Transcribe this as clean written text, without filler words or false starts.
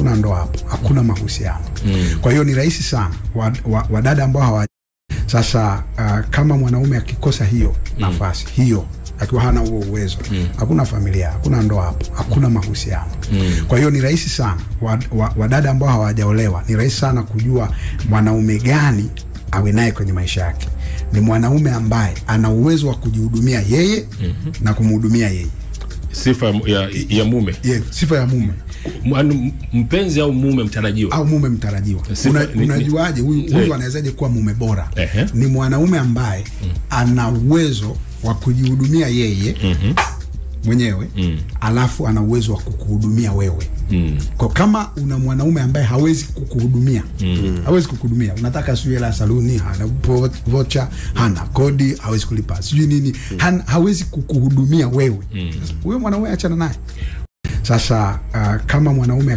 hakuna ndoa hapo, hakuna mahusiano. Kwa hiyo ni rahisi sana wadada ambao hawa sasa kama mwanaume akikosa hiyo nafasi hiyo, akiwa hana huo uwezo, hakuna familia, hakuna ndoa hapo, hakuna mahusiano. Kwa hiyo ni rahisi sana wadada ambao hawajaolewa, ni rahisi sana kujua mwanaume gani awe naye kwenye maisha yake. Ni mwanaume ambaye ana uwezo wa kujihudumia yeye na kumhudumia yeye. Sifa ya mume. Sifa ya mume. Mpenzi au mume mtarajiwa. Au mume mtarajiwa. Unajuaje huyu anawezaje kuwa mume bora? Ni mwanaume ambaye ana uwezo wa kujihudumia yeye mwenyewe, alafu ana uwezo wa kukuhudumia wewe. Kwa kama una mwanaume ambaye hawezi kukuhudumia, hawezi kukuhudumia, unataka sio hela saluni, hana voucher, hana kodi, hawezi kulipa sijui nini, hawezi kukuhudumia wewe, huyo mwanaume achana naye. Sasa kama mwanaume